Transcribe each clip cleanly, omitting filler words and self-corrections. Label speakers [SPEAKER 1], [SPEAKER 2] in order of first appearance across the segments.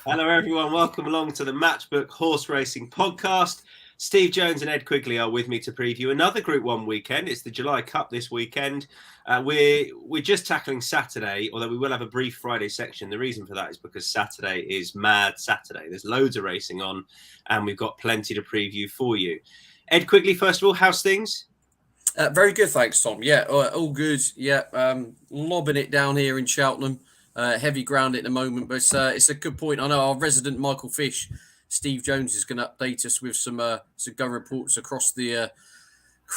[SPEAKER 1] Hello, everyone. Welcome along to the Matchbook Horse Racing Podcast. Steve Jones and Ed Quigley are with me to preview another Group 1 weekend. It's the July Cup this weekend. We're just tackling Saturday, although we will have a brief Friday section. The reason for that is because Saturday is Mad Saturday. There's loads of racing on, and we've got plenty to preview for you. Ed Quigley, first of all, how's things?
[SPEAKER 2] Very good, thanks, Tom. Yeah, all good. Yeah, lobbing it down here in Cheltenham. Heavy ground at the moment, but it's a good point. I know our resident Michael Fish, Steve Jones, is going to update us with some gun reports across the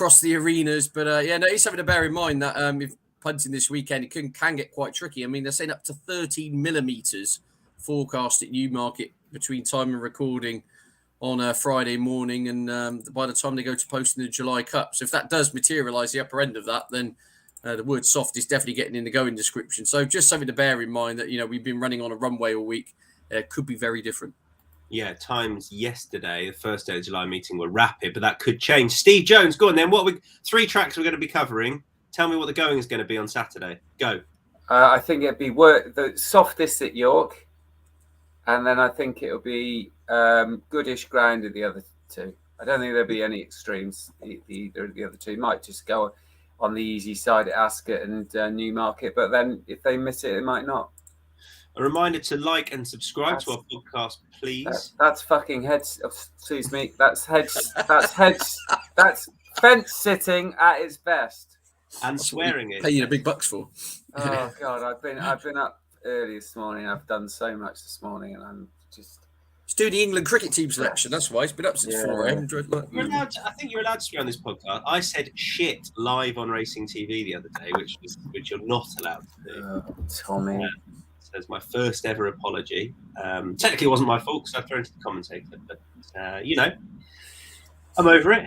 [SPEAKER 2] arenas. But it's something to bear in mind that if punting this weekend, it can get quite tricky. I mean, they're saying up to 13 millimetres forecast at Newmarket between time and recording on a Friday morning, and by the time they go to posting the July Cup. So if that does materialise the upper end of that, then the word soft is definitely getting in the going description. So just something to bear in mind that, we've been running on a runway all week. It could be very different.
[SPEAKER 1] Yeah, times yesterday, the first day of the July meeting, were rapid, but that could change. Steve Jones, go on then. Three tracks we're going to be covering. Tell me what the going is going to be on Saturday. Go.
[SPEAKER 3] I think it'd be the softest at York, and then I think it'll be goodish ground at the other two. I don't think there'll be any extremes either of the other two. Might just go on the easy side at Ascot and Newmarket, but then if they miss it, it might not.
[SPEAKER 1] A reminder to like and subscribe to our podcast, please.
[SPEAKER 3] That's fucking heads. Excuse me. That's heads. That's heads. That's fence sitting at its best.
[SPEAKER 1] And swearing it.
[SPEAKER 2] Paying the big bucks for.
[SPEAKER 3] Oh God, I've been up early this morning. I've done so much this morning, and I'm just.
[SPEAKER 2] He's doing the England cricket team selection. That's why he's been up since 4 a.m.
[SPEAKER 1] I think you're allowed to swear on this podcast. I said shit live on Racing TV the other day, which you're not allowed to do.
[SPEAKER 3] Oh, Tommy.
[SPEAKER 1] So it's my first ever apology. Technically, it wasn't my fault because I threw into the commentator, but I'm over it.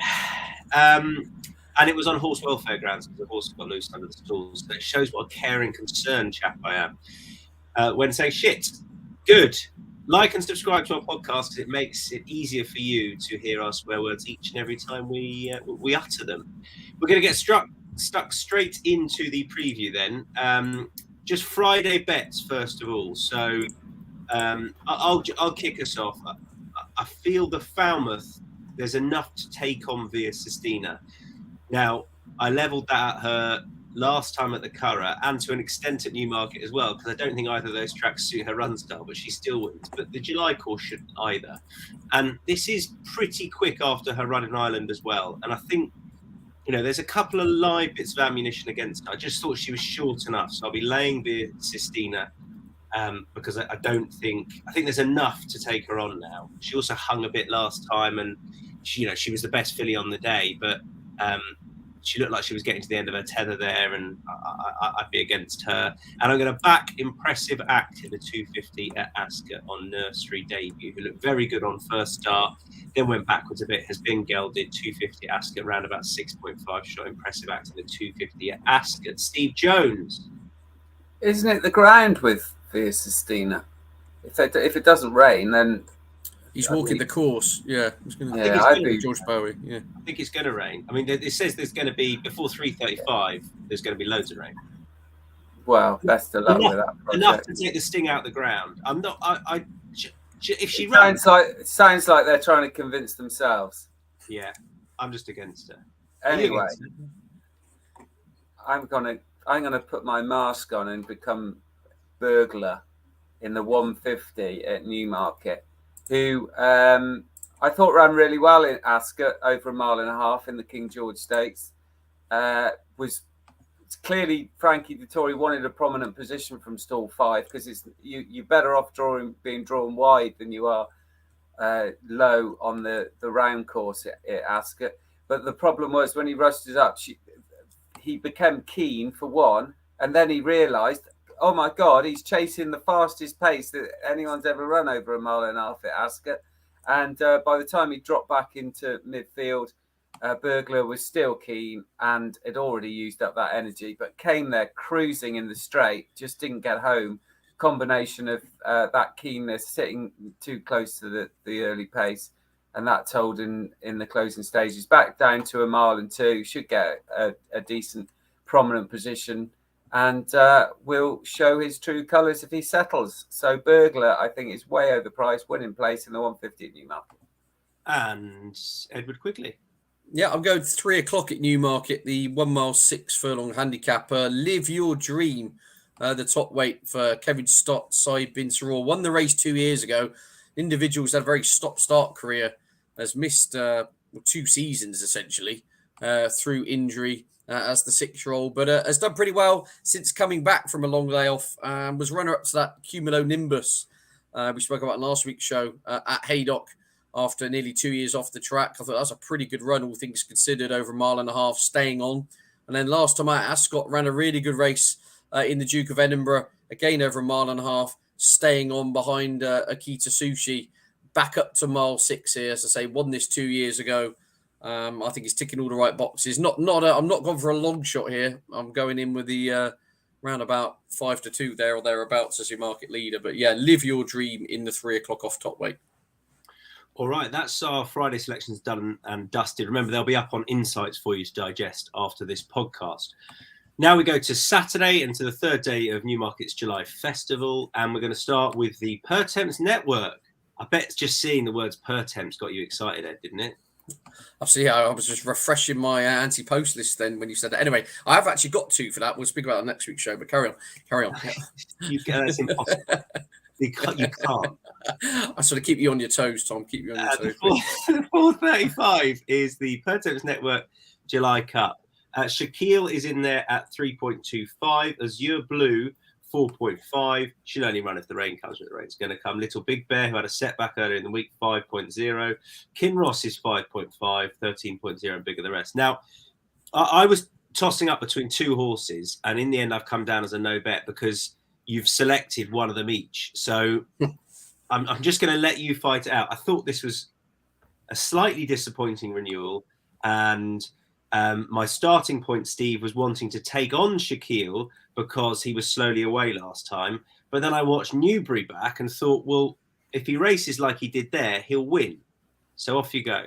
[SPEAKER 1] And it was on horse welfare grounds because the horse got loose under the stalls. That shows what a caring, concerned chap I am. When saying shit, good. Like and subscribe to our podcast because it makes it easier for you to hear our swear words each and every time we utter them. We're going to get stuck straight into the preview then. Just Friday bets first of all. So I'll kick us off. I feel the Falmouth, there's enough to take on via Sistina. Now, I levelled that at her last time at the Curragh and to an extent at Newmarket as well, because I don't think either of those tracks suit her run style, but she still wins. But the July course shouldn't either. And this is pretty quick after her run in Ireland as well. And I think, there's a couple of live bits of ammunition against her. I just thought she was short enough. So I'll be laying the Sistina because I think there's enough to take her on now. She also hung a bit last time and she was the best filly on the day, but she looked like she was getting to the end of her tether there, and I'd be against her. And I'm going to back Impressive Act in the 250 at Ascot on nursery debut, who looked very good on first start, then went backwards a bit, has been gelded 250 at Ascot, around about 6.5 shot. Impressive Act in the 250 at Ascot. Steve Jones.
[SPEAKER 3] Isn't it the ground with Via Sistina? If it doesn't rain, then...
[SPEAKER 2] He's walking the course. Yeah. George Bowie. Yeah.
[SPEAKER 1] I think it's going to rain. I mean, it says there's going to be, before 3:35, there's going to be loads of rain.
[SPEAKER 3] Well, best of luck with that project.
[SPEAKER 1] Enough to take the sting out of the ground. I'm not... if she runs...
[SPEAKER 3] Sounds like they're trying to convince themselves.
[SPEAKER 1] Yeah. I'm just against her.
[SPEAKER 3] Anyway, I'm gonna put my mask on and become burglar in the 150 at Newmarket, who I thought ran really well in Ascot, over 1.5 miles in the King George Stakes. Was clearly Frankie Dettori wanted a prominent position from stall 5 because you're better off being drawn wide than you are low on the round course at Ascot. But the problem was when he rushed it up, he became keen for one, and then he realised, oh my God, he's chasing the fastest pace that anyone's ever run over 1.5 miles at Ascot. And by the time he dropped back into midfield, Burglar was still keen and had already used up that energy, but came there cruising in the straight, just didn't get home. Combination of that keenness, sitting too close to the early pace, and that told in the closing stages. Back down to 1.2 miles, should get a decent prominent position. and will show his true colours if he settles. So Burglar, I think, is way overpriced, winning place in the 150 at Newmarket.
[SPEAKER 1] And Edward Quigley.
[SPEAKER 2] Yeah, I'm going 3 o'clock at Newmarket, the 1 mile 6 furlong handicapper. Live Your Dream, the top weight for Kevin Stott, Saeed Bin Saror. Won the race 2 years ago. Individuals had a very stop-start career, has missed 2 seasons essentially through injury as the 6-year-old, but has done pretty well since coming back from a long layoff. Was runner-up to that Cumulonimbus we spoke about in last week's show at Haydock after nearly 2 years off the track. I thought that was a pretty good run, all things considered, over a mile and a half, staying on. And then last time out at Ascot, ran a really good race in the Duke of Edinburgh, again over a mile and a half, staying on behind Akita Sushi. Back up to mile 6 here, as I say, won this 2 years ago. I think he's ticking all the right boxes. I'm not going for a long shot here. I'm going in with the round about 5-2 there or thereabouts as your market leader. But yeah, Live Your Dream in the 3 o'clock off top weight.
[SPEAKER 1] All right, that's our Friday selections done and dusted. Remember, they'll be up on Insights for you to digest after this podcast. Now we go to Saturday and to the third day of Newmarket's July Festival, and we're going to start with the Pertemps Network. I bet just seeing the words Pertemps got you excited, Ed, didn't it?
[SPEAKER 2] Absolutely, I was just refreshing my anti-post list then when you said that. Anyway, I have actually got 2 for that. We'll speak about it next week's show, but carry on.
[SPEAKER 1] That's impossible. You can't.
[SPEAKER 2] I sort of keep you on your toes, Tom. Keep you on your toes.
[SPEAKER 1] The 4:35 is the Pertemps Network July Cup. Shaquille is in there at 3.25. Azure Blue, 4.5. Should only run if the rain comes, but the rain's going to come. Little Big Bear, who had a setback earlier in the week, 5.0. Kinross is 5.5, 13.0, and bigger the rest. Now, I was tossing up between 2 horses, and in the end, I've come down as a no bet because you've selected one of them each. So I'm just going to let you fight it out. I thought this was a slightly disappointing renewal, and my starting point, Steve, was wanting to take on Shaquille because he was slowly away last time. But then I watched Newbury back and thought, well, if he races like he did there, he'll win. So off you go.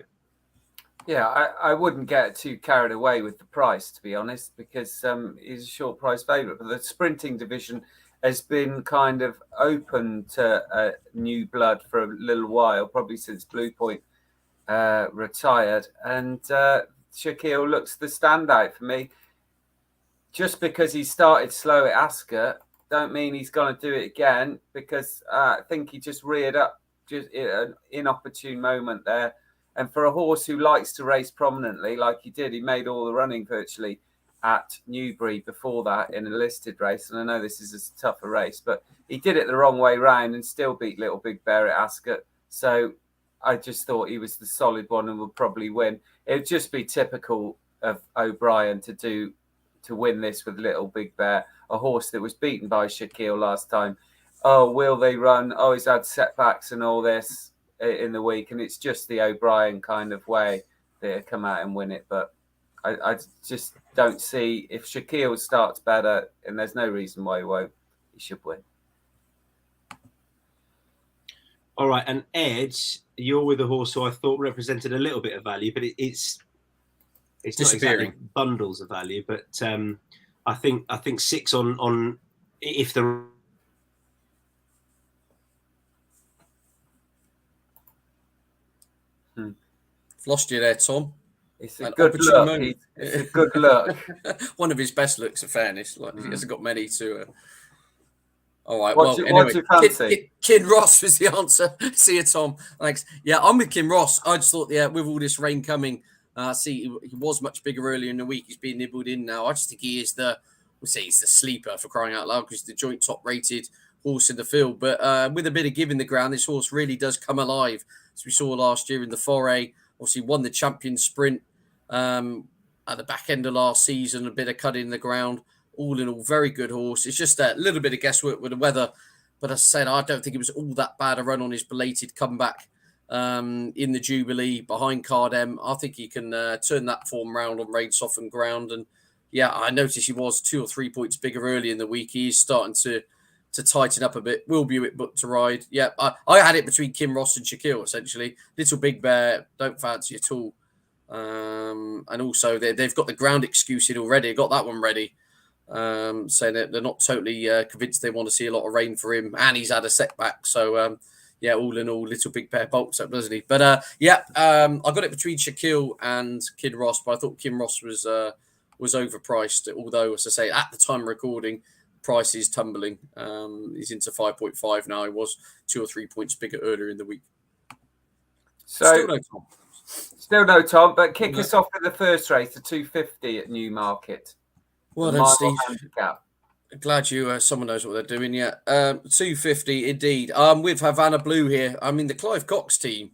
[SPEAKER 3] Yeah, I wouldn't get too carried away with the price, to be honest, because he's a short price favourite. But the sprinting division has been kind of open to new blood for a little while, probably since Blue Point retired. And Shaquille looks the standout for me. Just because he started slow at Ascot, don't mean he's going to do it again, because I think he just reared up just an inopportune moment there. And for a horse who likes to race prominently, like he did, he made all the running virtually at Newbury before that in a listed race. And I know this is a tougher race, but he did it the wrong way round and still beat Little Big Bear at Ascot. So I just thought he was the solid one and would probably win. It would just be typical of O'Brien to win this with Little Big Bear, a horse that was beaten by Shaquille last time. Oh, will they run? Oh, he's had setbacks and all this in the week. And it's just the O'Brien kind of way that come out and win it. But I just don't see, if Shaquille starts better, and there's no reason why he won't, he should win.
[SPEAKER 1] All right, and Ed, you're with a horse who I thought represented a little bit of value, but it's not exactly bundles of value. But I think 6 on if the
[SPEAKER 2] lost you there, Tom.
[SPEAKER 3] It's a good look. It's a good look.
[SPEAKER 2] One of his best looks, in fairness. He hasn't got many to. All right.
[SPEAKER 3] What's your fancy?
[SPEAKER 2] Kinross was the answer. See you, Tom. Thanks. Yeah, I'm with Kinross. I just thought, with all this rain coming, he was much bigger earlier in the week. He's being nibbled in now. I just think he is he's the sleeper, for crying out loud, because he's the joint top rated horse in the field. But with a bit of give in the ground, this horse really does come alive, as we saw last year in the foray. Obviously won the champion sprint at the back end of last season, a bit of cut in the ground. All in all, very good horse. It's just a little bit of guesswork with the weather. But as I said, I don't think it was all that bad a run on his belated comeback in the Jubilee behind Cardem. I think he can turn that form round on rain softened ground. And yeah, I noticed he was 2 or 3 points bigger early in the week. He is starting to tighten up a bit. Will Buick booked to ride. Yeah, I had it between Kinross and Shaquille, essentially. Little Big Bear, don't fancy at all. And also, they've got the ground excuse in already. Got that one ready. saying that they're not totally convinced they want to see a lot of rain for him, and he's had a setback. So, yeah, all in all, Little Big Bear bulks up, doesn't he? But I got it between Shaquille and Kid Ross, but I thought Kim Ross was overpriced. Although, as I say, at the time of recording, price is tumbling. He's into 5.5 now. He was 2 or 3 points bigger earlier in the week.
[SPEAKER 3] So still no Tom, but kick us off with the first race, the 250 at Newmarket.
[SPEAKER 2] Well done, Steve. Glad someone knows what they're doing. Yeah, 250 indeed. With Havana Blue here. I mean, the Clive Cox team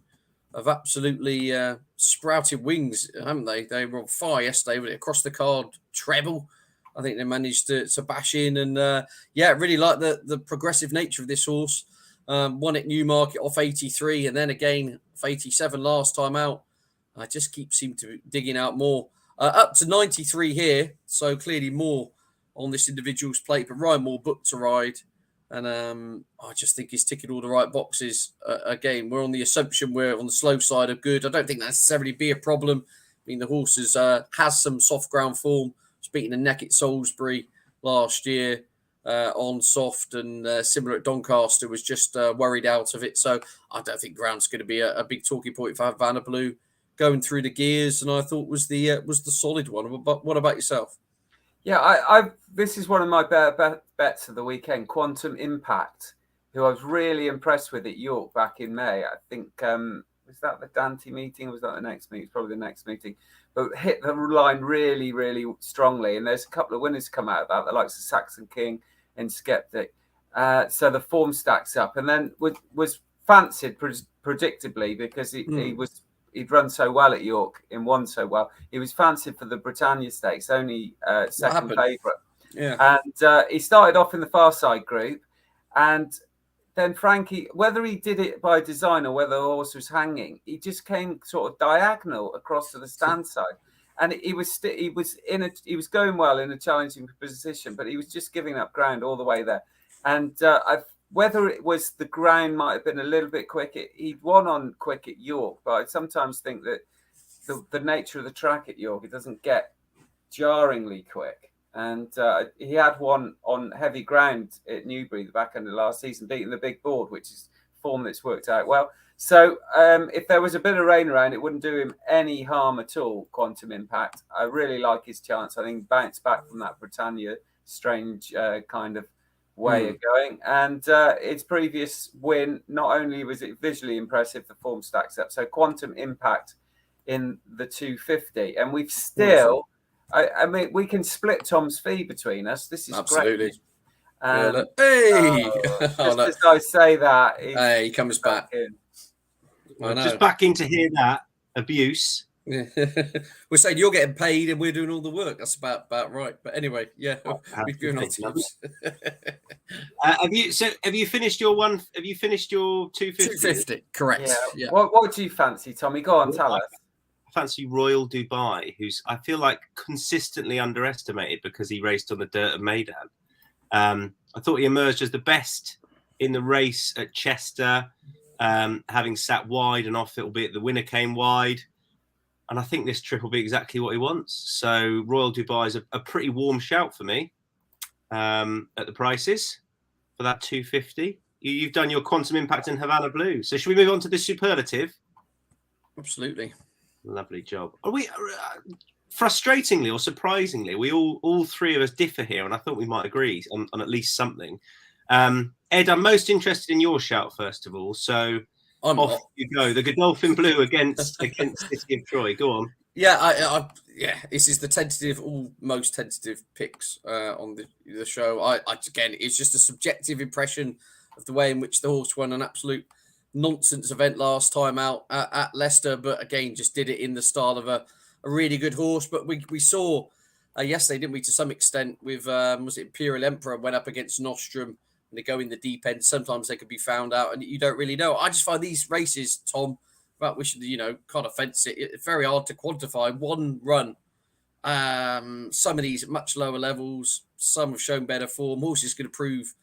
[SPEAKER 2] have absolutely sprouted wings, haven't they? They were on fire yesterday with it across the card treble. I think they managed to bash in, and really like the progressive nature of this horse. Won at Newmarket off 83, and then again off 87 last time out. I just seem to be digging out more. Up to 93 here, so clearly more on this individual's plate. But Ryan Moore booked to ride, and I just think he's ticking all the right boxes. Again, we're on the assumption we're on the slow side of good. I don't think that necessarily be a problem. I mean, the horse has some soft ground form. Was beating the neck at Salisbury last year on soft, and similar at Doncaster, was just worried out of it. So I don't think ground's going to be a big talking point for Havana Blue going through the gears, and I thought was the solid one. But what about yourself?
[SPEAKER 3] Yeah, this is one of my bets of the weekend. Quantum Impact, who I was really impressed with at York back in May. I think was that the Dante meeting, or was that the next meeting? It's probably the next meeting. But hit the line really, really strongly. And there's a couple of winners come out of that, the likes of Saxon King and Skeptic. So the form stacks up, and then was fancied predictably because he'd run so well at York and won so well. He was fancied for the Britannia Stakes, only second favourite.
[SPEAKER 2] Yeah.
[SPEAKER 3] And he started off in the far side group. And then Frankie, whether he did it by design or whether the horse was hanging, he just came sort of diagonal across to the stand side. And he was going well in a challenging position, but he was just giving up ground all the way there. And whether it was the ground might have been a little bit quick, he'd won on quick at York, but I sometimes think that the nature of the track at York, it doesn't get jarringly quick. And he had one on heavy ground at Newbury the back end of last season, beating the big board, which is form that's worked out well. So if there was a bit of rain around, it wouldn't do him any harm at all, Quantum Impact. I really like his chance. I think bounce back from that Britannia strange kind of way of going. And its previous win, not only was it visually impressive, the form stacks up. So Quantum Impact in the 250. And we've still... I mean, we can split Tom's fee between us. This is
[SPEAKER 2] absolutely
[SPEAKER 3] great.
[SPEAKER 2] Hey!
[SPEAKER 3] As I say that,
[SPEAKER 2] he comes back.
[SPEAKER 1] Just backing to hear that abuse.
[SPEAKER 2] We're saying you're getting paid and we're doing all the work. That's about right. But anyway, yeah, we've given our tips.
[SPEAKER 1] Have you finished your one? Have you finished your 250?
[SPEAKER 2] 250, correct.
[SPEAKER 3] Yeah. What do you fancy, Tommy? Go on, tell us.
[SPEAKER 1] Fancy Royal Dubai, who's I feel like consistently underestimated because he raced on the dirt of Maidan. I thought he emerged as the best in the race at Chester, having sat wide and off, albeit the winner came wide. And I think this trip will be exactly what he wants. So Royal Dubai is a pretty warm shout for me at the prices for that 250. You've done your Quantum Impact in Havana Blue. So should we move on to the superlative?
[SPEAKER 2] Absolutely.
[SPEAKER 1] Lovely job. Are we frustratingly or surprisingly, we all three of us differ here, and I thought we might agree on at least something. Ed, I'm most interested in your shout first of all. So off you go. The Godolphin Blue against City of Troy. Go on.
[SPEAKER 2] Yeah, this is the almost tentative picks on the show. Again, it's just a subjective impression of the way in which the horse won an absolute nonsense event last time out at Leicester, but again just did it in the style of a really good horse. But we saw yesterday, didn't we, to some extent, with was it Imperial Emperor went up against Nostrum, and they go in the deep end. Sometimes they could be found out and you don't really know. I just find these races, Tom, about wishing kind of fence it's very hard to quantify one run. Some of these at much lower levels, some have shown better form. Horses going to prove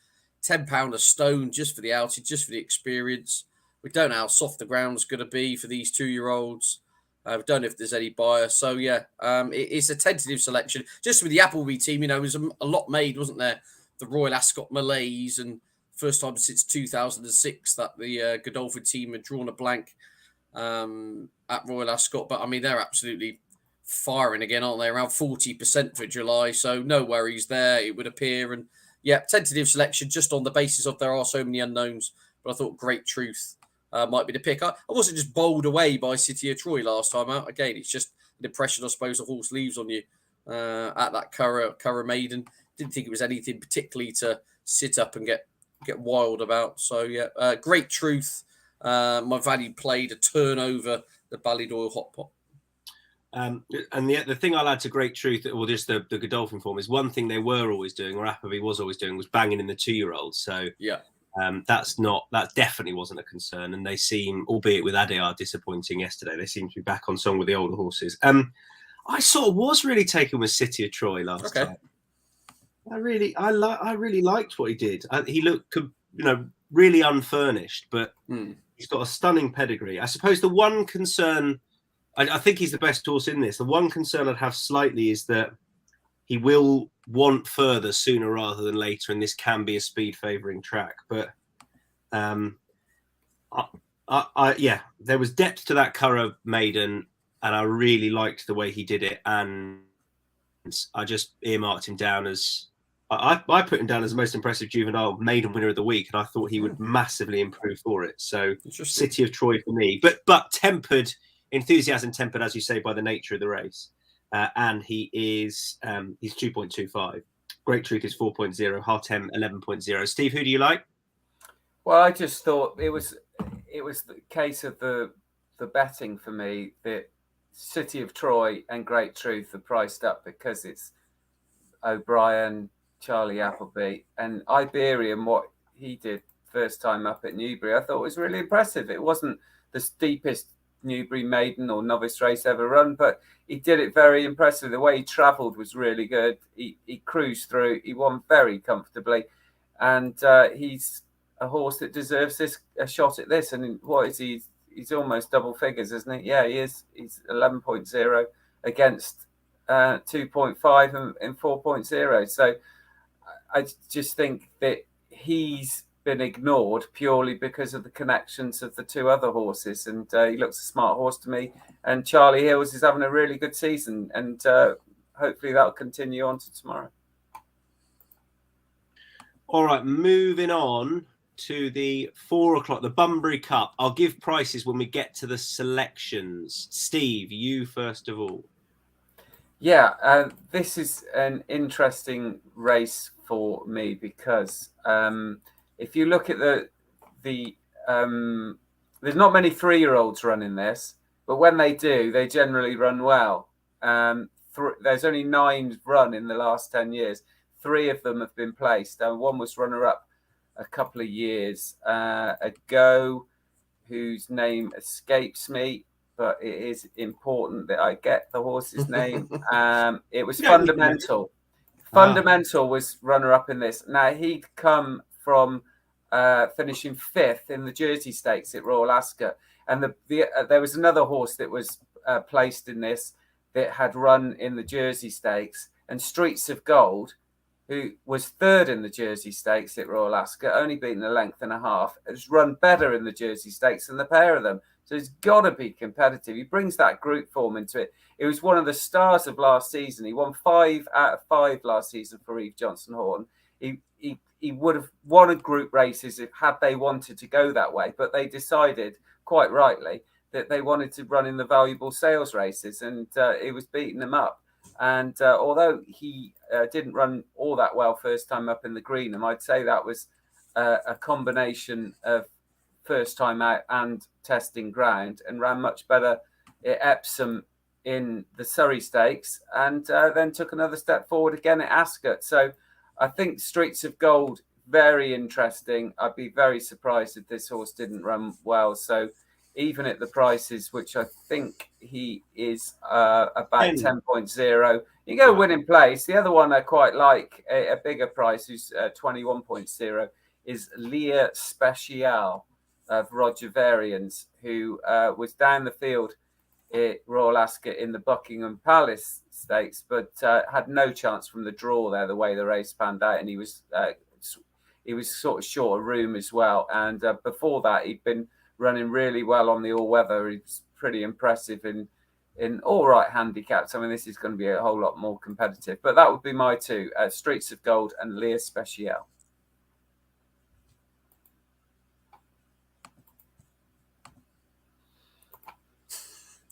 [SPEAKER 2] £10 a stone just for the outage, just for the experience. We don't know how soft the ground's going to be for these 2-year-olds. I don't know if there's any buyer. So, yeah, it's a tentative selection. Just with the Appleby team, there was a lot made, wasn't there? The Royal Ascot Malays, and first time since 2006 that the Godolphin team had drawn a blank at Royal Ascot. But, they're absolutely firing again, aren't they? Around 40% for July. So, no worries there, it would appear. And, yeah, tentative selection just on the basis of there are so many unknowns. But I thought Great Truth might be the pick. I wasn't just bowled away by City of Troy last time out. Again, it's just an impression, I suppose, a horse leaves on you at that Curragh Maiden. Didn't think it was anything particularly to sit up and get wild about. So, yeah, Great Truth. My value played a turnover the Ballydoyle Hot Pot.
[SPEAKER 1] And the thing I'll add to Great Truth, or just the Godolphin form, is one thing they were always doing, or Appleby was always doing, was banging in the 2-year-olds. So, yeah. That definitely wasn't a concern, and they seem, albeit with Adayar disappointing yesterday, they seem to be back on song with the older horses. I sort of was really taken with City of Troy last time. I really liked what he did. He looked, really unfurnished, but he's got a stunning pedigree. I suppose the one concern, I think he's the best horse in this. The one concern I'd have slightly is that he will want further sooner rather than later, and this can be a speed favouring track. But there was depth to that Curragh Maiden, and I really liked the way he did it. And I just earmarked him down as I put him down as the most impressive juvenile maiden winner of the week, and I thought he would massively improve for it. So City of Troy for me, but tempered, enthusiasm tempered, as you say, by the nature of the race. And he's 2.25. Great Truth is 4.0. Hartem 11.0. Steve, who do you like?
[SPEAKER 3] Well, I just thought it was the case of the betting for me that City of Troy and Great Truth are priced up because it's O'Brien, Charlie Appleby, and Iberian. What he did first time up at Newbury, I thought was really impressive. It wasn't the steepest Newbury maiden or novice race ever run, but he did it very impressive. The way he travelled was really good. He cruised through. He won very comfortably, and he's a horse that deserves a shot at this. And what is he? He's almost double figures, isn't he? Yeah, he is. He's 11.0 against 2.5 and 4.0. So I just think that he's been ignored purely because of the connections of the two other horses, and he looks a smart horse to me. And Charlie Hills is having a really good season, and hopefully that'll continue on to tomorrow.
[SPEAKER 1] All right, moving on to the 4 o'clock, the Bunbury Cup. I'll give prices when we get to the selections. Steve, you first of all.
[SPEAKER 3] Yeah, this is an interesting race for me because if you look at the there's not many 3-year-olds running this, but when they do, they generally run well. There's only 9 run in the last 10 years. 3 of them have been placed. One was runner-up a couple of years ago, whose name escapes me, but it is important that I get the horse's name. It was Fundamental. Fundamental was runner-up in this. Now, he'd come from finishing 5th in the Jersey Stakes at Royal Ascot. And there was another horse that was placed in this that had run in the Jersey Stakes, and Streets of Gold, who was 3rd in the Jersey Stakes at Royal Ascot, only beaten a length and a half, has run better in the Jersey Stakes than the pair of them. So he's got to be competitive. He brings that group form into it. It was one of the stars of last season. He won 5 out of 5 last season for Eve Johnson Horton. He would have won group races had they wanted to go that way, but they decided, quite rightly, that they wanted to run in the valuable sales races, and it was beating them up. And although he didn't run all that well first time up in the Greenham, I'd say that was a combination of first time out and testing ground, and ran much better at Epsom in the Surrey Stakes, and then took another step forward again at Ascot. So I think Streets of Gold, very interesting. I'd be very surprised if this horse didn't run well. So even at the prices, which I think he is about 10.0, you go winning place. The other one I quite like, a bigger price, who's 21.0, is Leah Special of Roger Varians, who was down the field Royal Ascot in the Buckingham Palace Stakes, but had no chance from the draw there, the way the race panned out, and he was sort of short of room as well. And before that, he'd been running really well on the all-weather. He was pretty impressive in all right handicaps. I mean, this is going to be a whole lot more competitive. But that would be my two, Streets of Gold and Lear Special.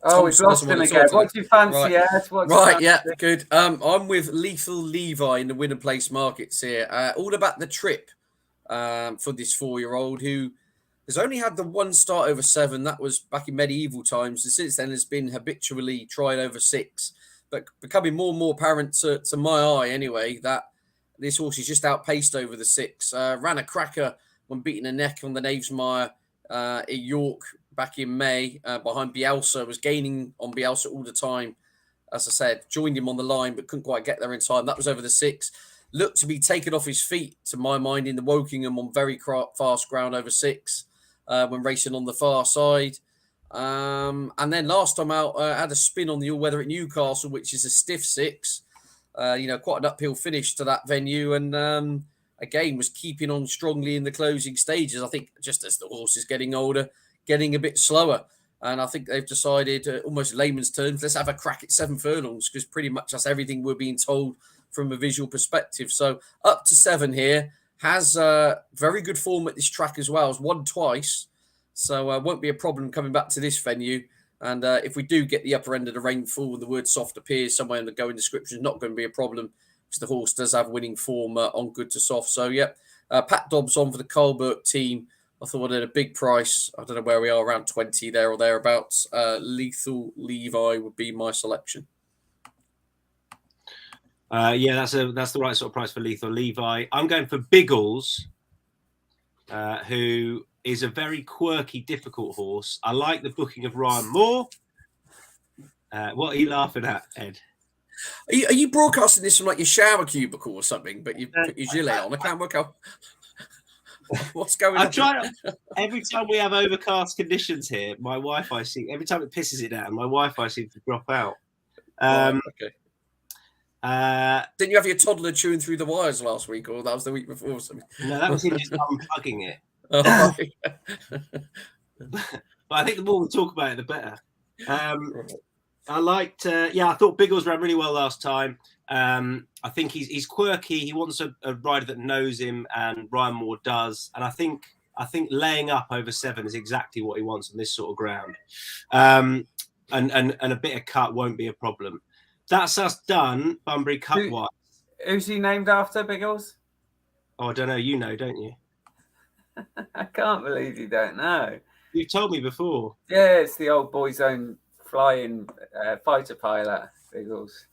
[SPEAKER 3] Oh, we've lost him again. What do you fancy, Ed?
[SPEAKER 2] Right, yeah, good. I'm with Lethal Levi in the winner place markets here. All about the trip for this 4-year-old who has only had the one start over 7. That was back in medieval times. And since then has been habitually tried over 6. But becoming more and more apparent to my eye anyway, that this horse is just outpaced over the 6. Ran a cracker when beating a neck on the Knavesmire at York back in May behind Bielsa, was gaining on Bielsa all the time. As I said, joined him on the line, but couldn't quite get there in time. That was over the 6. Looked to be taken off his feet, to my mind, in the Wokingham on very fast ground over 6 when racing on the far side. And then last time out, had a spin on the all-weather at Newcastle, which is a stiff 6. Quite an uphill finish to that venue. And again, was keeping on strongly in the closing stages. I think just as the horse is getting older, getting a bit slower. And I think they've decided, almost layman's terms, let's have a crack at 7 furlongs, because pretty much that's everything we're being told from a visual perspective. So up to 7 here. Has very good form at this track as well. Has won twice. So won't be a problem coming back to this venue. And if we do get the upper end of the rainfall and the word soft appears somewhere in the going description, not going to be a problem, because the horse does have winning form on good to soft. So, yeah, Pat Dobbs on for the Colbert team. I thought at a big price. I don't know where we are, around 20 there or thereabouts. Lethal Levi would be my selection.
[SPEAKER 1] That's the right sort of price for Lethal Levi. I'm going for Biggles, who is a very quirky, difficult horse. I like the booking of Ryan Moore. What are you laughing at, Ed?
[SPEAKER 2] Are you broadcasting this from like your shower cubicle or something? But you put your gilet on. I can't work out what's going on.
[SPEAKER 1] Every time we have overcast conditions here, my Wi-Fi every time it pisses it down, my Wi-Fi seems to drop out.
[SPEAKER 2] Okay. Didn't you have your toddler chewing through the wires last week, or that was the week before or something?
[SPEAKER 1] No, that was him just unplugging it.
[SPEAKER 2] Oh,
[SPEAKER 1] but I think the more we talk about it, the better. I thought Biggles ran really well last time. I think he's quirky. He wants a rider that knows him, and Ryan Moore does. And I think laying up over 7 is exactly what he wants on this sort of ground. And a bit of cut won't be a problem. That's us done, Bunbury cut-wise.
[SPEAKER 3] Who's he named after, Biggles?
[SPEAKER 1] Oh, I don't know. You know, don't you?
[SPEAKER 3] I can't believe you don't know.
[SPEAKER 1] You've told me before.
[SPEAKER 3] Yeah, it's the old boy's own flying fighter pilot, Biggles.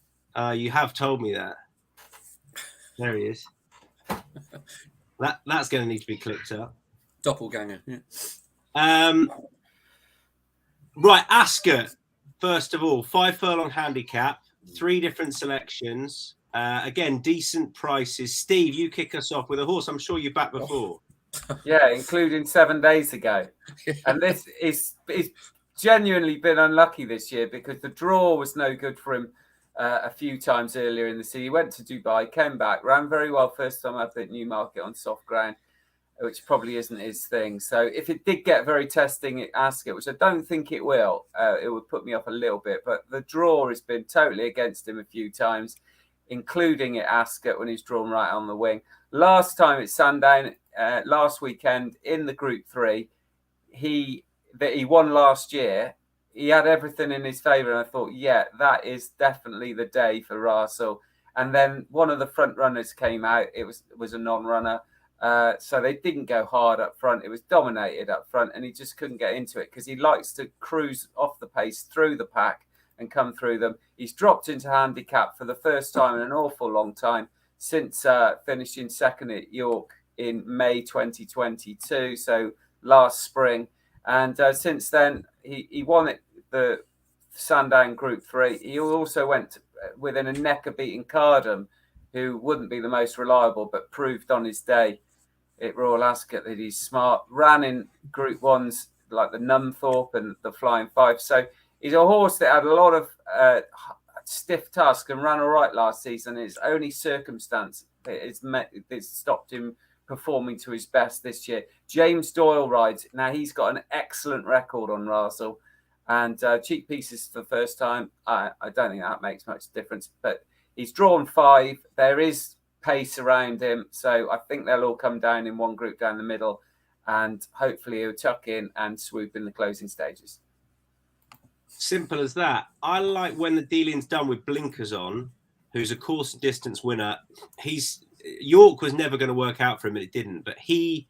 [SPEAKER 1] You have told me that. There he is. That's going to need to be clipped up.
[SPEAKER 2] Doppelganger. Yeah.
[SPEAKER 1] Right, Ascot. First of all, 5 furlong handicap, 3 different selections. Again, decent prices. Steve, you kick us off with a horse I'm sure you backed before.
[SPEAKER 3] Yeah, including 7 days ago. And this is genuinely been unlucky this year, because the draw was no good for him a few times earlier in the season. He went to Dubai, came back, ran very well first time up at Newmarket on soft ground, which probably isn't his thing. So if it did get very testing at Ascot, which I don't think it will, it would put me off a little bit. But the draw has been totally against him a few times, including at Ascot when he's drawn right on the wing. Last time at Sandown, last weekend in the Group 3, he won last year. He had everything in his favour, and I thought, yeah, that is definitely the day for Russell. And then one of the front runners came out. It was a non-runner. So they didn't go hard up front. It was dominated up front, and he just couldn't get into it because he likes to cruise off the pace through the pack and come through them. He's dropped into handicap for the first time in an awful long time since finishing second at York in May 2022, so last spring. And since then, he won it, the Sandown Group 3. He also went within a neck of beating Cardham, who wouldn't be the most reliable, but proved on his day at Royal Ascot that he's smart. Ran in Group 1s like the Numthorpe and the Flying Five. So He's a horse that had a lot of stiff tusk and ran all right last season. It's only circumstance it's stopped him performing to his best this year. James Doyle rides. Now, he's got an excellent record on Rasel, and cheap pieces for the first time. I don't think that makes much difference, but he's drawn 5. There is pace around him, so I think they'll all come down in one group down the middle, and hopefully he'll tuck in and swoop in the closing stages.
[SPEAKER 1] Simple as that. I like when the dealing's done with blinkers on, who's a course and distance winner. York was never going to work out for him, and it didn't, but he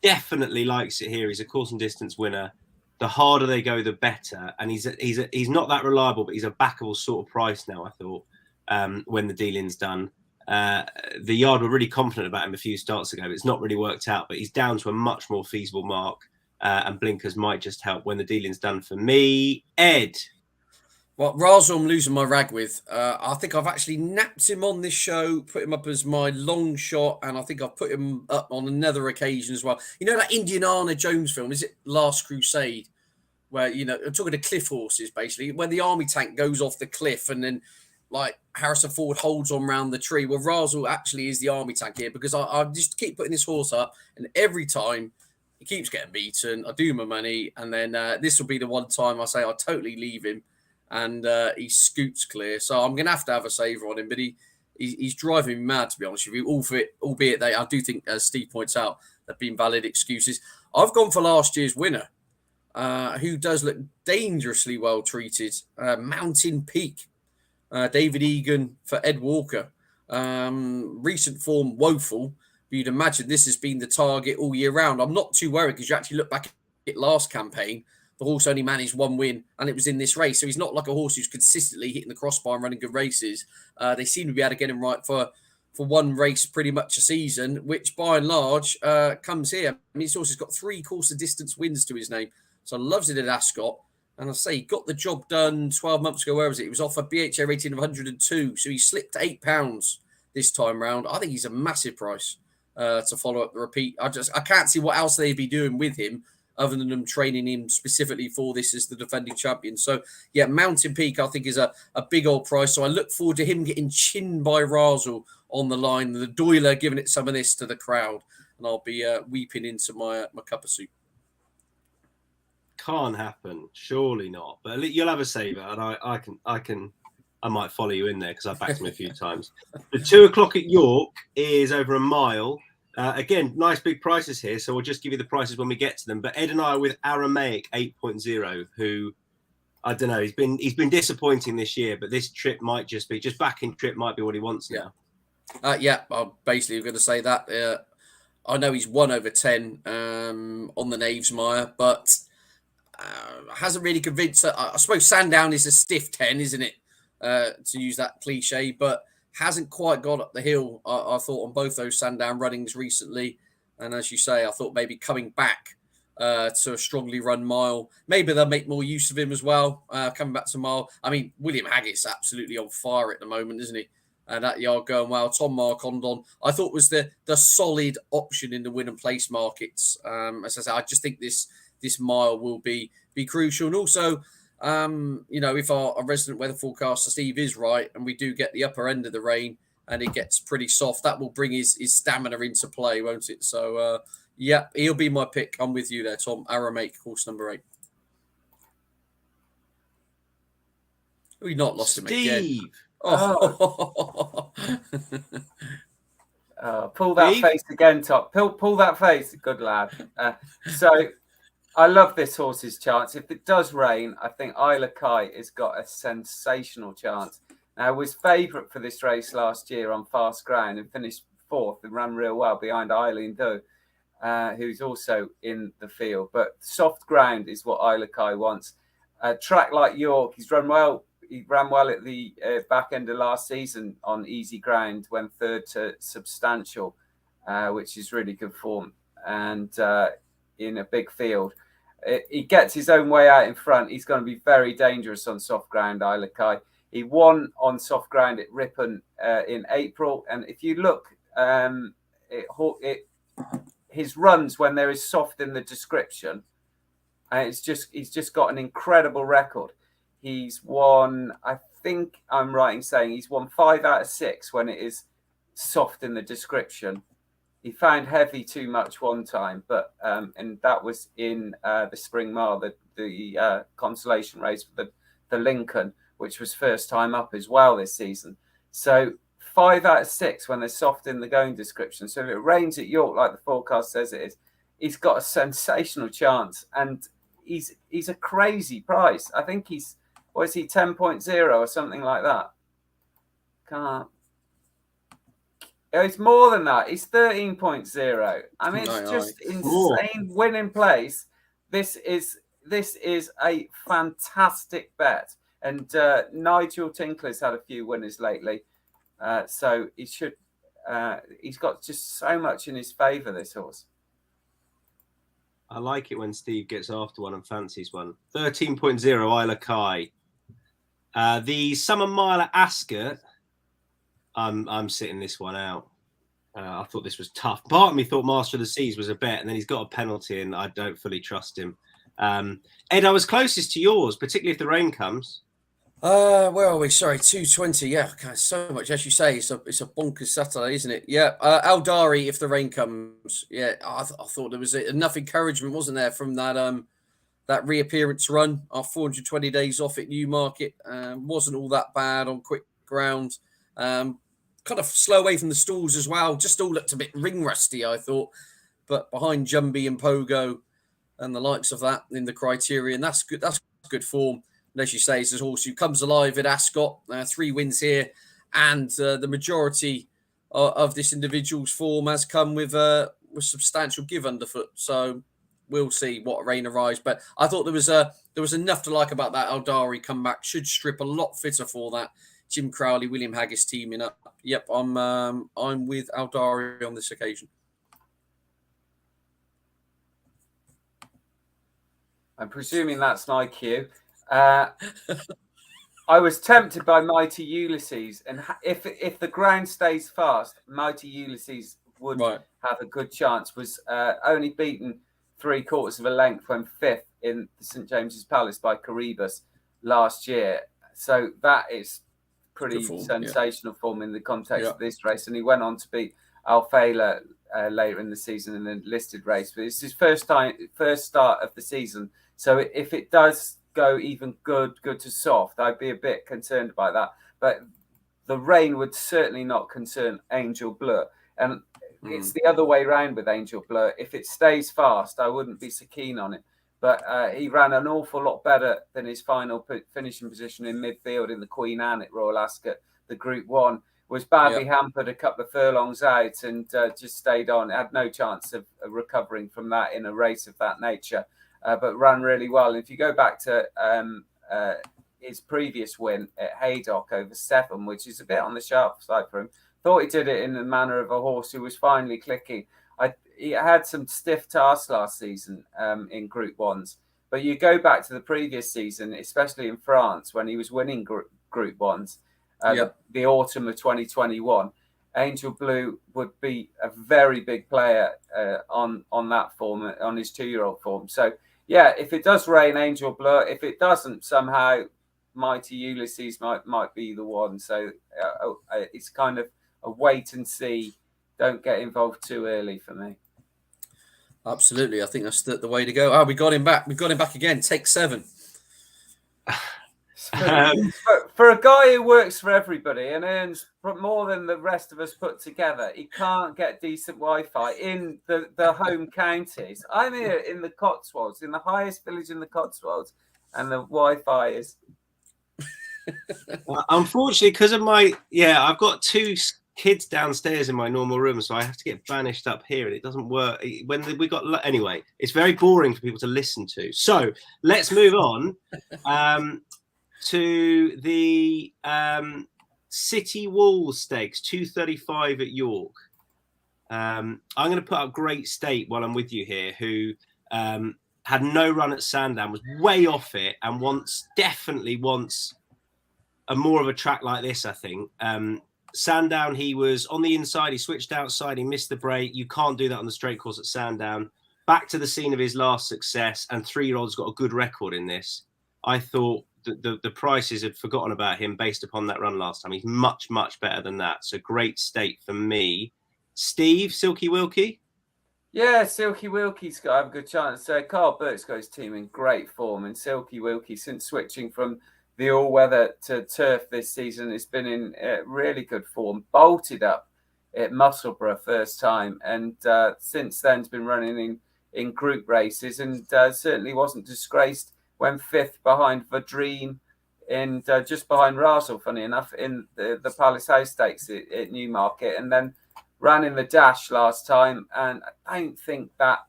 [SPEAKER 1] definitely likes it here. He's a course and distance winner. The harder they go, the better. And he's not that reliable, but he's a backable sort of price now, I thought, when the dealing's done. The yard were really confident about him a few starts ago, but it's not really worked out. But he's down to a much more feasible mark, and blinkers might just help when the dealing's done for me. Ed.
[SPEAKER 2] Well, Rasel, I'm losing my rag with. I think I've actually napped him on this show, put him up as my long shot, and I think I've put him up on another occasion as well. You know that Indiana Jones film, is it Last Crusade? Where, you know, I'm talking to cliff horses, basically, when the army tank goes off the cliff and then, like, Harrison Ford holds on round the tree. Well, Rasel actually is the army tank here, because I just keep putting this horse up, and every time he keeps getting beaten, I do my money, and then this will be the one time I say I'll totally leave him, and he scoots clear. So I'm going to have a saver on him, but he's driving me mad, to be honest with you, albeit they, I do think, as Steve points out, there have been valid excuses. I've gone for last year's winner, who does look dangerously well treated, Mountain Peak. David Egan for Ed Walker. Recent form woeful, but you'd imagine this has been the target all year round. I'm not too worried, because you actually look back at last campaign, the horse only managed 1 win, and it was in this race. So he's not like a horse who's consistently hitting the crossbar and running good races. They seem to be able to get him right for one race pretty much a season, which by and large comes here. I mean, this horse has got 3 course of distance wins to his name. So loves it at Ascot. And I say, he got the job done 12 months ago. Where was it? It was off a BHA rating of 102. So he slipped to £8 this time round. I think he's a massive price to follow up the repeat. I can't see what else they'd be doing with him other than them training him specifically for this as the defending champion. So, yeah, Mountain Peak, I think, is a big old price. So I look forward to him getting chinned by Rasel on the line, the Doyler giving it some of this to the crowd. And I'll be weeping into my cup of soup.
[SPEAKER 1] Can't happen, surely not. But you'll have a saver, and I might follow you in there, because I've backed him a few times. The 2 o'clock at York is over a mile. Again, nice big prices here, so we'll just give you the prices when we get to them. But Ed and I are with Aramaic 8.0, who, I don't know, he's been disappointing this year, but this trip might just backing trip might be what he wants now.
[SPEAKER 2] Yeah, I'm basically going to say that. I know he's 1 over 10 on the Knaves Mire, but hasn't really convinced. I suppose Sandown is a stiff 10, isn't it? To use that cliche, but hasn't quite got up the hill, I thought, on both those Sandown runnings recently. And as you say, I thought maybe coming back to a strongly run mile, maybe they'll make more use of him as well, coming back to mile. I mean, William Haggett's absolutely on fire at the moment, isn't he? And that yard going well. Tom Marcondon, I thought, was the solid option in the win and place markets. As I said, I just think this mile will be crucial. And also, if our resident weather forecaster Steve is right, and we do get the upper end of the rain and it gets pretty soft, that will bring his stamina into play, won't it? So, yeah, he'll be my pick. I'm with you there, Tom. Aramaic, course number 8. We've not lost him again. Oh.
[SPEAKER 3] Pull that face again, Tom. Pull that face. Good lad. So I love this horse's chance. If it does rain, I think Isla Kai has got a sensational chance. Now, was favourite for this race last year on fast ground and finished 4th and ran real well behind Eileen Doe, who's also in the field. But soft ground is what Isla Kai wants. A track like York, he's run well. He ran well at the back end of last season on easy ground, went 3rd to Substantial, which is really good form. And in a big field, he gets his own way out in front. He's going to be very dangerous on soft ground, Isla Kai. He won on soft ground at Ripon in April. And if you look, his runs when there is soft in the description, he's just got an incredible record. he's won, I think I'm right in saying he's won 5 out of 6 when it is soft in the description. He found heavy too much one time, but and that was in the Spring Mile, the consolation race for the Lincoln, which was first time up as well this season. So 5 out of 6 when they're soft in the going description. So if it rains at York like the forecast says it is, he's got a sensational chance, and he's a crazy price. I think he's, what is he, 10.0 or something like that? Can't. It's more than that. It's 13.0. I mean, it's just insane winning place. This is a fantastic bet. And Nigel Tinkler's had a few winners lately. So he should, he's got just so much in his favour, this horse.
[SPEAKER 1] I like it when Steve gets after one and fancies one. 13.0 Isla Kai. The Summer Mile at Ascot. I'm sitting this one out. I thought this was tough. Part of me thought Master of the Seas was a bet, and then he's got a penalty, and I don't fully trust him. Ed, I was closest to yours, particularly if the rain comes.
[SPEAKER 2] Where are we? Sorry, 220. Yeah, okay, so much. As you say, it's a bonkers Saturday, isn't it? Yeah, Aldari, if the rain comes. Yeah, I thought there was enough encouragement, wasn't there, from that reappearance run. Our 420 days off at Newmarket wasn't all that bad on quick ground. Kind of slow away from the stalls as well. Just all looked a bit ring rusty, I thought. But behind Jumbie and Pogo and the likes of that in the criterion, that's good. That's good form. And as you say, it's a horse who comes alive at Ascot. 3 wins here, and the majority of this individual's form has come with substantial give underfoot. So we'll see what rain arrives. But I thought there was enough to like about that Aldari comeback. Should strip a lot fitter for that. Jim Crowley, William Haggis teaming up. Yep, I'm with Aldari on this occasion.
[SPEAKER 3] I'm presuming that's an IQ. I was tempted by Mighty Ulysses, and if the ground stays fast, Mighty Ulysses would have a good chance. Was only beaten 3/4 of a length when 5th in the St James's Palace by Caribus last year. So that is pretty sensational form in the context of this race. And he went on to beat Alfela later in the season in a listed race. But it's his first start of the season. So if it does go even good to soft, I'd be a bit concerned about that. But the rain would certainly not concern Angel Bleu. And it's the other way around with Angel Bleu. If it stays fast, I wouldn't be so keen on it. But he ran an awful lot better than his final finishing position in midfield in the Queen Anne at Royal Ascot. The Group 1 was badly hampered a couple of furlongs out and just stayed on. It had no chance of recovering from that in a race of that nature, but ran really well. And if you go back to his previous win at Haydock over 7, which is a bit on the sharp side for him, thought he did it in the manner of a horse who was finally clicking. He had some stiff tasks last season in Group 1s. But you go back to the previous season, especially in France, when he was winning Group 1s, the autumn of 2021, Angel Bleu would be a very big player on that form, on his 2-year-old form. So, yeah, if it does rain, Angel Bleu. If it doesn't, somehow Mighty Ulysses might be the one. So it's kind of a wait and see. Don't get involved too early for me.
[SPEAKER 2] Absolutely. I think that's the way to go. Oh, we got him back. We got him back again. Take 7.
[SPEAKER 3] For a guy who works for everybody and earns more than the rest of us put together, he can't get decent Wi-Fi in the home counties. I'm here in the Cotswolds, in the highest village in the Cotswolds, and the Wi-Fi is...
[SPEAKER 1] Unfortunately, because of I've got 2 kids downstairs in my normal room, so I have to get banished up here, and it doesn't work. Anyway, it's very boring for people to listen to. So let's move on to the City Wall Stakes, 235 at York. I'm going to put up Great State while I'm with you here, who had no run at Sandown, was way off it, and definitely wants a more of a track like this, I think. Sandown, he was on the inside, he switched outside, he missed the break. You can't do that on the straight course at Sandown. Back to the scene of his last success, and 3-year-old's got a good record in this. I thought the prices had forgotten about him based upon that run last time. He's much, much better than that. So great stake for me. Steve, Silky Wilkie?
[SPEAKER 3] Yeah, Silky Wilkie's got to have a good chance. Carl Burke's got his team in great form, and Silky Wilkie, since switching from the all-weather to turf this season, has been in really good form. Bolted up at Musselburgh first time, and since then has been running in group races, and certainly wasn't disgraced when fifth behind Vadream and just behind Rasel, funny enough, in the Palace House Stakes at Newmarket, and then ran in the dash last time. And I don't think that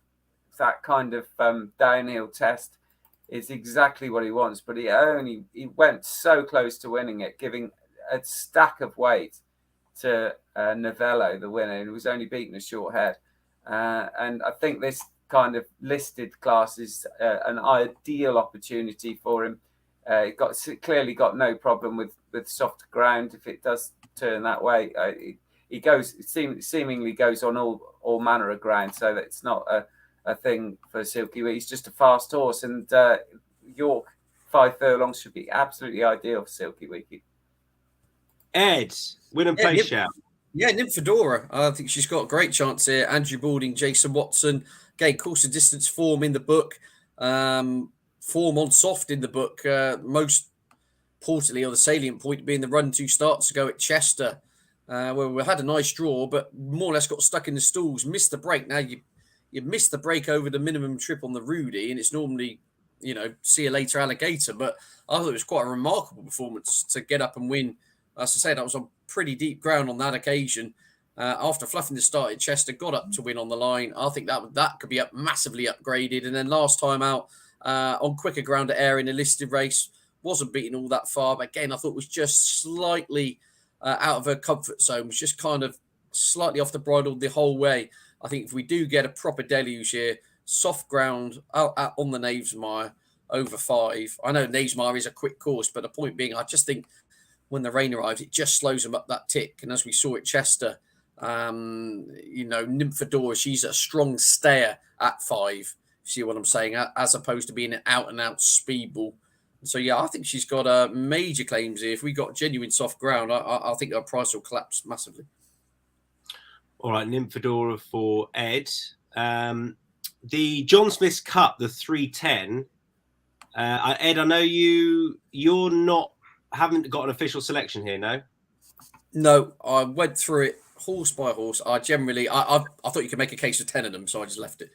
[SPEAKER 3] kind of downhill test is exactly what he wants, but he went so close to winning it, giving a stack of weight to Novello, the winner, who was only beaten a short head. And I think this kind of listed class is an ideal opportunity for him. Clearly got no problem with soft ground if it does turn that way. He seemingly goes on all manner of ground, so that it's not a thing for Silky. He's just a fast horse, and York 5 furlongs should be absolutely ideal for Silky Wiki.
[SPEAKER 1] Ed, win and play shout.
[SPEAKER 2] Yeah, Nymphadora. I think she's got a great chance here. Andrew Balding, Jason Watson. Again, course of distance form in the book. Form on soft in the book. Most importantly, or the salient point being the run 2 starts ago at Chester, where we had a nice draw, but more or less got stuck in the stalls. Missed the break. Now you missed the break over the minimum trip on the Rudy, and it's normally, see you later alligator. But I thought it was quite a remarkable performance to get up and win. As I say, that was on pretty deep ground on that occasion. After fluffing the start at Chester, got up to win on the line. I think that could be massively upgraded. And then last time out on quicker ground at Ayr in a listed race, wasn't beaten all that far. But again, I thought was just slightly out of her comfort zone. Was just kind of slightly off the bridle the whole way. I think if we do get a proper deluge here, soft ground out on the Knavesmire over 5. I know Knavesmire is a quick course, but the point being, I just think when the rain arrives, it just slows them up that tick. And as we saw at Chester, Nymphadora, she's a strong stayer at 5. See what I'm saying? As opposed to being an out-and-out speedball. So, yeah, I think she's got major claims here. If we got genuine soft ground, I think her price will collapse massively.
[SPEAKER 1] All right, Nymphadora for Ed. The John Smith's Cup, the 310. Ed, I know you're haven't got an official selection here, no?
[SPEAKER 2] No, I went through it horse by horse. I thought you could make a case for 10 of them, so I just left it.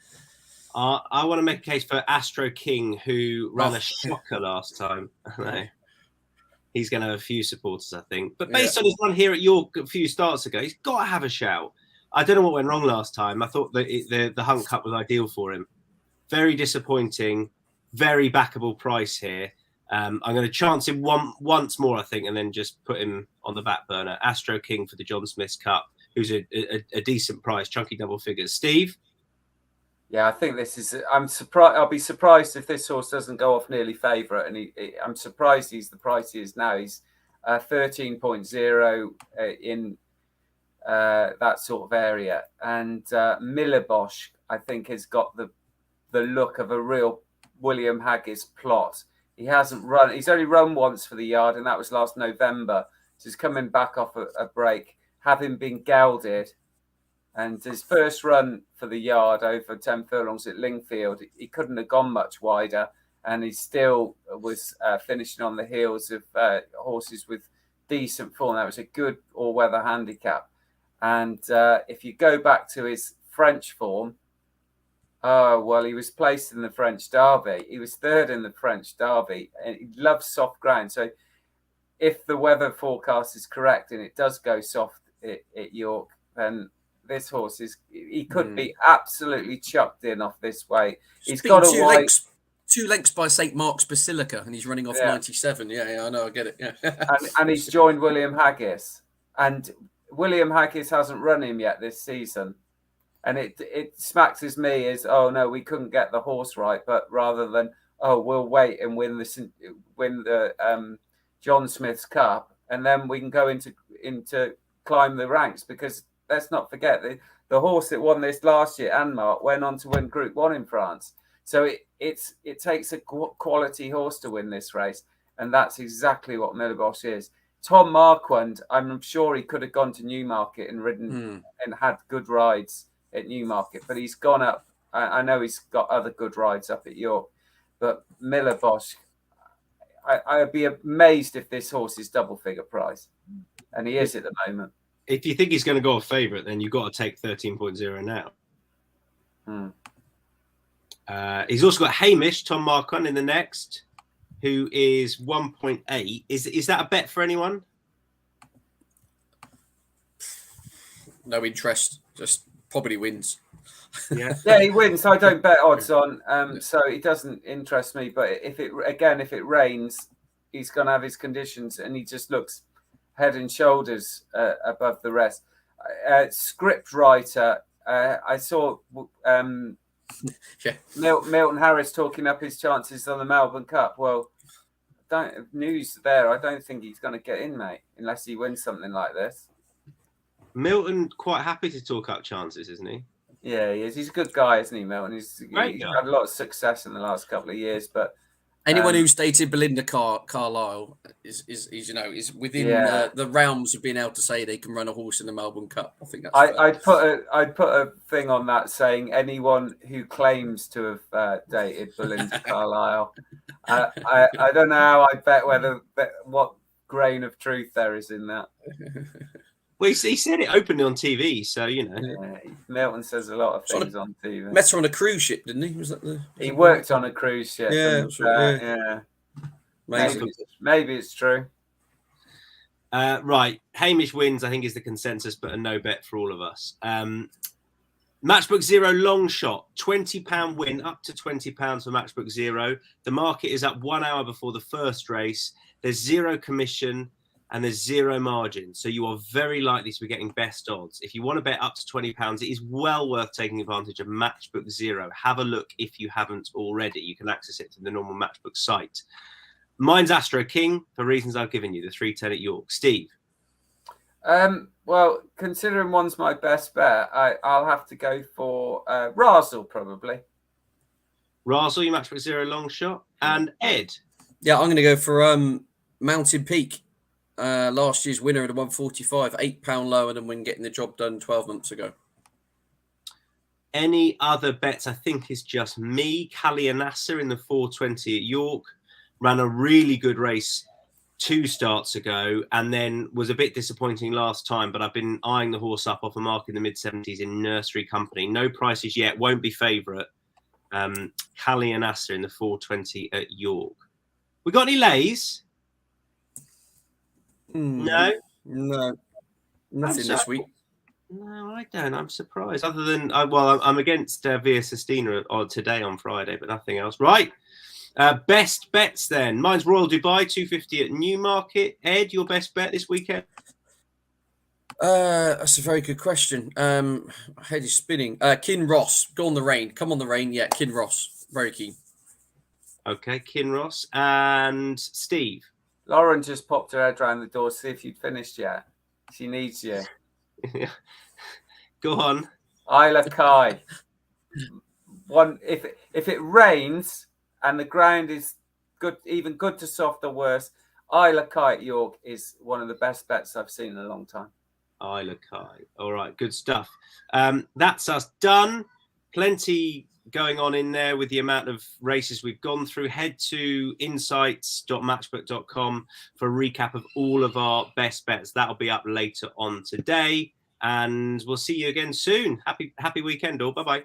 [SPEAKER 1] I want to make a case for Astro King, who ran a shocker last time. I know. He's going to have a few supporters, I think. But based on his run here at York a few starts ago, he's got to have a shout. I don't know what went wrong last time. I thought that the Hunt Cup was ideal for him. Very disappointing, very backable price here. I'm going to chance him once more, I think, and then just put him on the back burner. Astro King for the John Smith's Cup, who's a decent price, chunky double figures. Steve?
[SPEAKER 3] Yeah, I think this is. I'm surprised. I'll be surprised if this horse doesn't go off nearly favourite. And I'm surprised he's the price he is now. He's 13.0 in that sort of area. And Millerbosch, I think, has got the look of a real William Haggis plot. He hasn't run. He's only run once for the yard, and that was last November. So he's coming back off a break, having been gelded. And his first run for the yard over 10 furlongs at Lingfield, he couldn't have gone much wider. And he still was finishing on the heels of horses with decent form. That was a good all-weather handicap. And if you go back to his French form, he was placed in the French Derby. He was third in the French Derby, and he loves soft ground. So if the weather forecast is correct and it does go soft at York, then this horse he could be absolutely chucked in off this way. He's got a white...
[SPEAKER 2] 2 lengths by St. Mark's Basilica, and he's running off 97. Yeah, I know, I get it. Yeah.
[SPEAKER 3] and he's joined William Haggis. And William Haggis hasn't run him yet this season. And it smacks as me as, oh no, we couldn't get the horse right, but rather than, oh, we'll wait and win the John Smith's Cup, and then we can go into climb the ranks. Because let's not forget the horse that won this last year, Anmark, went on to win Group 1 in France. So it takes a quality horse to win this race. and that's exactly what Millibosch is. Tom Marquand, I'm sure he could have gone to Newmarket and ridden and had good rides at Newmarket, but he's gone up. I know he's got other good rides up at York, but Millibosch, I'd be amazed if this horse is double figure price, and he is at the moment.
[SPEAKER 1] If you think he's going to go a favourite, then you've got to take 13.0 now. He's also got Hamish, Tom Marquand in the next, who is 1.8. Is that a bet for anyone?
[SPEAKER 2] No interest. Just probably wins.
[SPEAKER 1] Yeah,
[SPEAKER 3] yeah, he wins. I don't bet odds on, so it doesn't interest me. But if it rains, he's going to have his conditions, and he just looks head and shoulders above the rest. Script writer, I saw Milton Harris talking up his chances on the Melbourne Cup. Well, news there. I don't think he's going to get in, mate, unless he wins something like this.
[SPEAKER 1] Milton quite happy to talk up chances, isn't he?
[SPEAKER 3] Yeah, he is. He's a good guy, isn't he, Milton? He's had a lot of success in the last couple of years. But
[SPEAKER 2] anyone who's dated Belinda Carlisle is within the realms of being able to say they can run a horse in the Melbourne Cup. I think that's.
[SPEAKER 3] I'd put a thing on that saying anyone who claims to have dated Belinda Carlisle. I don't know how I'd bet what grain of truth there is in that.
[SPEAKER 1] Well, he said it openly on TV, so you know.
[SPEAKER 3] Yeah, Milton says a lot of things on TV.
[SPEAKER 2] Met her on a cruise ship, didn't he? Was that
[SPEAKER 3] he worked on a cruise ship?
[SPEAKER 2] Yeah,
[SPEAKER 3] yeah. Maybe it's true.
[SPEAKER 1] Right, Hamish wins. I think is the consensus, but a no bet for all of us. Matchbook Zero long shot, £20 win, up to £20 for Matchbook Zero. The market is up 1 hour before the first race. There's zero commission. And there's zero margin. So you are very likely to be getting best odds. If you want to bet up to £20, it is well worth taking advantage of Matchbook Zero. Have a look if you haven't already. You can access it through the normal Matchbook site. Mine's Astro King, for reasons I've given you, the 310 at York. Steve?
[SPEAKER 3] Well, considering one's my best bet, I'll have to go for Razzle, probably.
[SPEAKER 1] Razzle, your Matchbook Zero long shot. And Ed?
[SPEAKER 2] Yeah, I'm going to go for Mountain Peak. Last year's winner at the 145, £8 lower than when getting the job done 12 months ago.
[SPEAKER 1] Any other bets? I think is just me. Callie Nasser in the 420 at York ran a really good race 2 starts ago and then was a bit disappointing last time, but I've been eyeing the horse up off a mark in the mid-70s in Nursery Company. No prices yet, won't be favourite. Callie Nasser in the 420 at York. We got any lays? No,
[SPEAKER 2] nothing this week.
[SPEAKER 1] No, I don't. I'm surprised. Other than, I'm against Via Sistina today on Friday, but nothing else. Right. Best bets then. Mine's Royal Dubai, 250 at Newmarket. Ed, your best bet this weekend?
[SPEAKER 2] That's a very good question. Head is spinning. Kinross, go on the rain. Come on the rain. Yeah, Kinross. Very keen.
[SPEAKER 1] Okay, Kinross. And Steve?
[SPEAKER 3] Lauren just popped her head around the door to see if you'd finished yet. She needs you.
[SPEAKER 1] Go on.
[SPEAKER 3] Isla Kai. If it rains and the ground is good, even good to soft or worse, Isla Kai at York is one of the best bets I've seen in a long time.
[SPEAKER 1] Isla Kai. All right, good stuff. That's us done. Plenty going on in there with the amount of races we've gone through. Head to insights.matchbook.com for a recap of all of our best bets. That'll be up later on today, and we'll see you again soon. Happy weekend all. Bye-bye.